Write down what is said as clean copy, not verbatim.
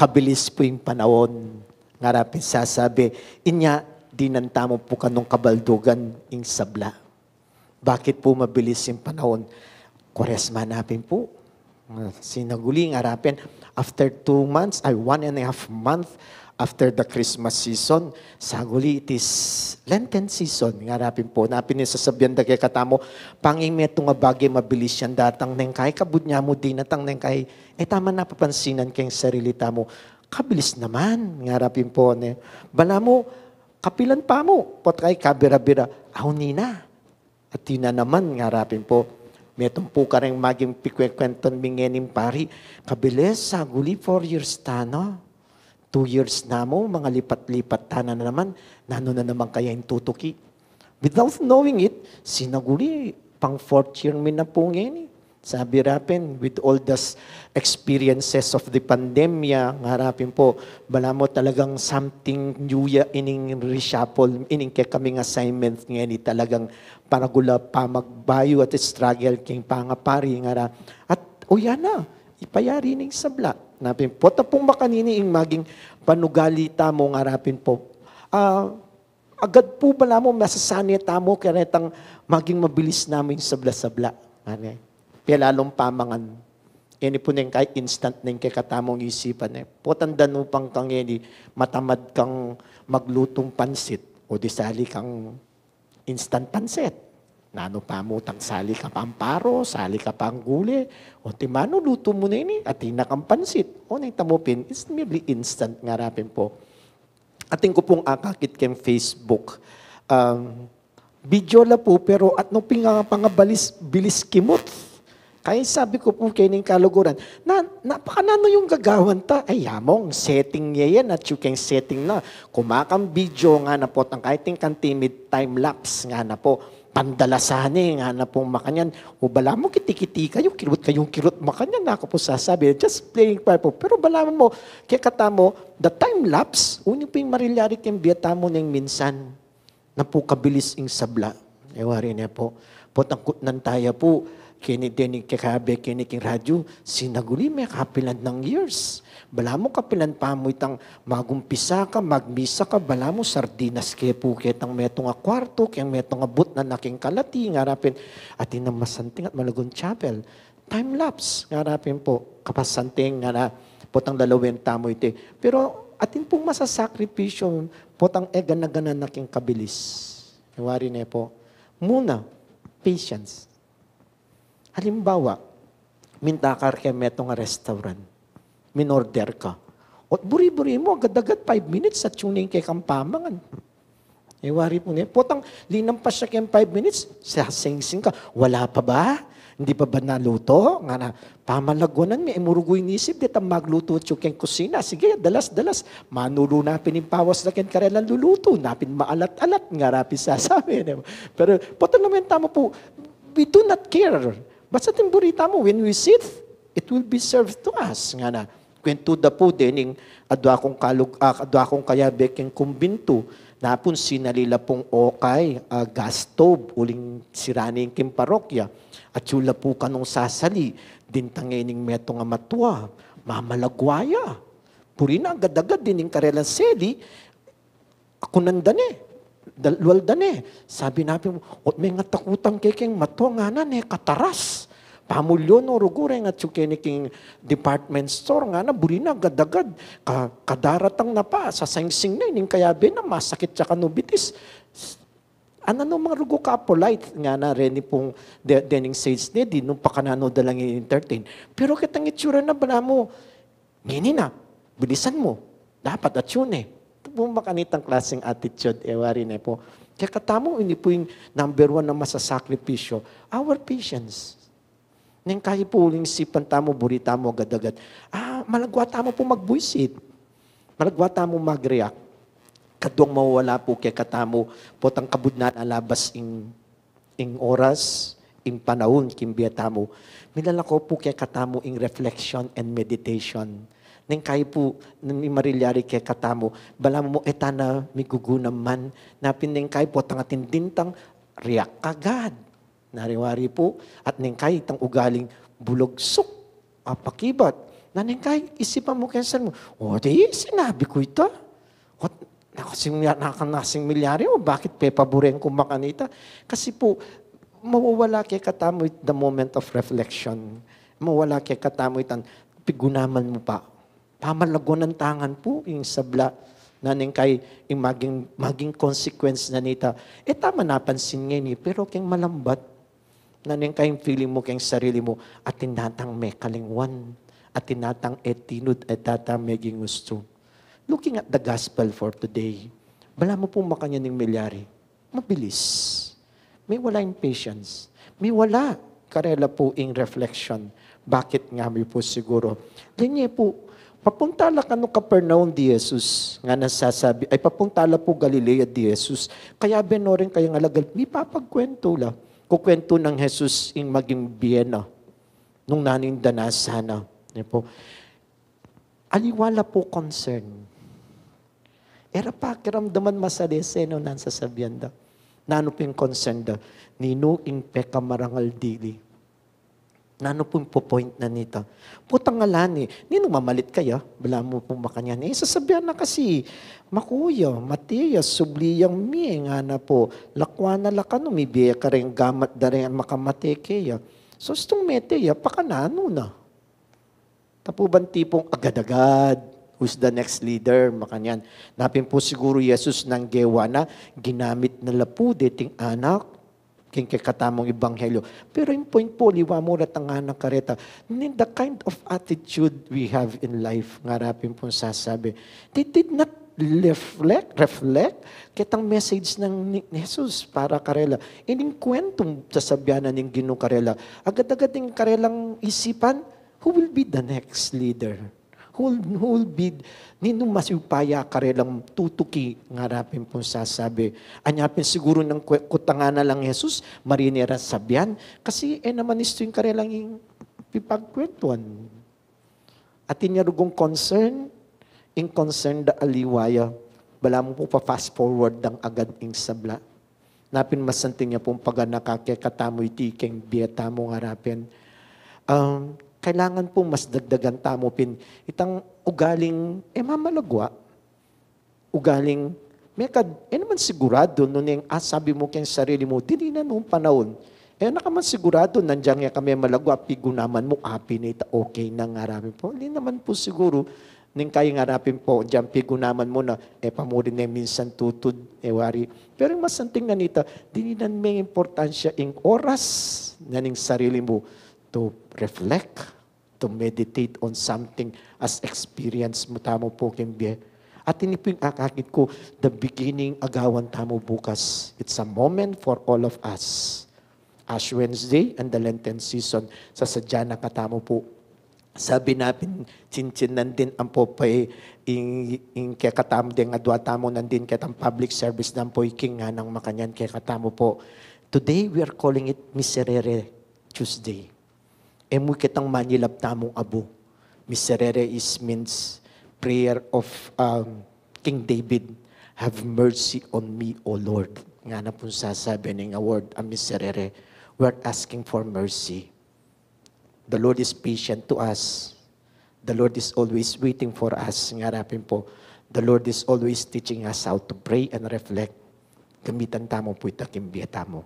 kabilis po yung panahon. Ngarapin sasabi, inya, dinantamo po kanong kabaldugan yung sabla. Bakit po mabilis yung panahon? Kwaresma napin po. Sinaguli, ngarapin, after 2 months, 1.5 month, after the Christmas season, saguli, it is Lenten season. Ngarapin po, napin yung sasabihan da kay katamo, pangingmeto nga bagay mabilis yan datang neng kay, kabud niya mo din natang neng kay, tama na papansinan kayong sarili tamo, kabilis naman, ngarapin po, ne. Bala mo, kapilan pa mo, pot kay kabira-bira, nina. At yun na naman, ngarapin po, metong po ka rin maging pikwekwenton mingening pari, kabilis, saguli, 4 years tano. 2 years na mo, mga lipat-lipat tanan na naman, nano na naman kaya yung tutuki. Without knowing it, sinaguli, pang 4th year min na po ngayon. Sabi rapin, with all the experiences of the pandemya, harapin po, bala mo talagang something new ining reshuffle, ining kaya kaming assignment ngayon, talagang paragula pa magbayo at struggle king pangapari, ngara. At yan na, ipayari ning sabla. Napin po, tapong makanini ing maging panugalita mo ngarapin po. Agad po bala mo masasanita mo kaya netang maging mabilis namin sabla-sabla. Kaya lalong pamangan. Yan po neng kahit instant neng kay katamong isipan. Potandan mo pang kang yan, matamad kang maglutong pansit o di sali kang instant pansit. Nano pa mo, sali ka pa amparo, sali ka pa ang guli. O timano, luto mo na ini, at hinakang pansit. O nang tamupin, it's merely instant nga rapin po. Ating ko pong akakit kayong Facebook. Video la po, pero at no pingapangabalis, bilis kimot. Kaya sabi ko po kayo ng kaluguran, napakanano yung gagawan ta? Ay, yamong, setting niya yan at yung setting na. Kumakang video nga na po, ang kahit yung timid time-lapse nga na po, pandalasani nga na pong makanyan. O bala mo, kiti-kiti kayo, kayong kirot makanyan. Ako po sasabi, just playing part po. Pero bala mo, kaya kata mo, the time-lapse, unyo po yung marilyari kayong biyata mo ng minsan, na po kabilis yung sabla. Ewari niya po. Potangkot ng taya po, kinidinig kakabe, kiniking radyo, sinaguli may kapilan ng years. Bala mo kapilan pa mo itang magumpisa ka, magmisa ka, bala mo sardinas kaya po kitang metong a kwarto, kaya metong abot na naking kalati, ngarapin, at inamasanting at malagon chapel. Time-lapse, ngarapin po, kapasanting, nga na, potang lalawin tamo iti. Pero atin pong masasakripisyo, potang gana-gana naking kabilis. Iwari na po. Muna, patience. Halimbawa, mintakar kaya metong restaurant, minorder ka. O buri-buri mo, agad-agad 5 minutes at tuning kay kampamangan. Iwari po niya, potang linampas siya kaya 5 minutes, sasing-sing ka, wala pa ba? Hindi pa ba naluto? Nga na, pamalagwanan may imurugoy nisip, ditang magluto at yung kusina. Sige, dalas-dalas, manulo na pinimpawas na karelan luluto, napin maalat-alat, nga rapi sasabi. Pero, potang naman tama po, we do not care. Basta timburita mo, when we sit, it will be served to us. Nga na, kwento da po din, adwa kong kaya beking kumbinto, napon sinalila pong okay, gas stove, uling siraning kim parokya, at yula po kanong sasali, dintangining meto nga matua, mamalagwaya. Purina, agad-agad din yung karelang seli, ako nandan dalwal dane. Sabi namin, may nga takutang kekeng mato nga na kataras. Pamulyo no rugure nga tsukeniking department store nga na burina agad-agad. Kadaratang na pa, sa sangsing na ining kayabe na masakit siya kanubitis. Ano no mga rugo ka polite nga na rin pong dening sales ni di nung pakanano dalang i-entertain. Pero kitang itsura na bala mo, ngini na, bilisan mo. Dapat at yun Kung makanitang klaseng attitude, ewari na po. Kaya katamo, hindi po yung number 1 na masasakripisyo, our patience. Nang kaya po uling sipan tamo, burita mo agad-agad. Malagwa tamo po magbuisit. Malagwa tamo mag-react. Kadong mawala po kaya katamo, potang kabudnan alabas ing oras, ing panahon, kimbiya tamo. Milalako po kaya katamo ing reflection and meditation. Neng kayo po, nang marilyari kay katamo, bala mo etana migugunam man, napin neng kayo po tangatin dintang riyak kagad. Nariwari po, at neng kayo itang ugaling bulugsok, pakibat. Naning kay, isipan mo cancer mo. O, di, sinabi ko ito. What? Nakasing milyari o bakit pepaboren ko makanita? Kasi po, mawawala kay katamo the moment of reflection. Mawawala kay katamo itan, pigunaman mo pa. Pamalago ng tangan po, yung sabla. Naning kay, yung maging consequence na nita. Tama napansin ngayon pero kayong malambat. Naning kay feeling mo kayong sarili mo, at tinatang may kalingwan, at tinatang etinod, at tatang meging gusto. Looking at the gospel for today, bala mo pong makanya ng milyari, mabilis. May wala yung patience. May wala karela po in reflection. Bakit nga may po siguro? Ganyan po, papuntala ka no Capernaum di Jesus, nga nasasabi, ay papuntala po Galilea di Jesus. Kaya benorin kayang alagal, may papagkwento la. Kukwento ng Jesus in maging Vienna, nung naning danasana. Po. Aliwala po concern. Era pa kiramdaman masalese no nan sasabihan da. Nano po yung concern da. Nino in peka marangal dili. Nano po yung point na nita. Putang alani. Nino mamalit kaya? Bala mo po makanyan. Sasabihan na kasi. Makuya, Matias, subliyang mi. Nga na po. Lakwa na lakano. May biya ka rin gamat da rin makamate So, stong meteya, pakanano na. Tapuban tipong agad-agad. Who's the next leader? Makanyan. Napin po siguro Jesus ng gewa na ginamit na lapu dating anak king kakatamong ebanghelyo. Pero yung point po, liwa mo rat ang anak kareta. The kind of attitude we have in life, ngarapin po sasabi, they did not reflect kitang message ng Jesus para karela. Ining kwentong sasabihanan ng Ginoo karela, agad-agad yung karelang isipan, who will be the next leader? Who will be, nino masupaya karelang tutuki, ngarapin po sasabi. Anyapin siguro ng kutanga na lang Jesus, marinera sabyan, kasi naman isto yung karelang yung pipagkwentuan. At inyarugong concern, in concern da aliwaya, bala mo po pa fast forward ng agad ing sabla. Napin masanting niya pong pag nakakekatamoy tiking biyata mo ngarapin. Kailangan po mas dagdagan tamopin itang ugaling, mamalagwa. Ugaling, naman sigurado, nung yung sabi mo kayong sarili mo, dili na noong panahon. Nakaman sigurado, nandiyan nga kami malagwa, pigunaman mo, api na ita, okay na ngarapin po. Hindi naman po siguro, ning kaya ngarapin po, diyan pigunaman mo na, pamurin na minsan tutod, wari. Pero yung masanting na nita, dili na may importansya yung oras na ning sarili mo, to reflect, to meditate on something as experience mo tamo po kimbiye. At ini po yung akakit ko, the beginning agawan tamo bukas. It's a moment for all of us. Ash Wednesday and the Lenten season, sa sadya na katamo po. Sabi natin, chinchin din ang po pa in kaya katamo din, adwa tamo nandin kaya public service na po iking nga ng makanyan kaya katamo po. Today, we are calling it Miserere Tuesday. Emu kitang manilap tamong abo. Miserere means prayer of King David. Have mercy on me, O Lord. Nga na po sasabi ng word, miserere. We're asking for mercy. The Lord is patient to us. The Lord is always waiting for us. Ngarapin po, the Lord is always teaching us how to pray and reflect. Gamitan tamo po itakimbiyata mo.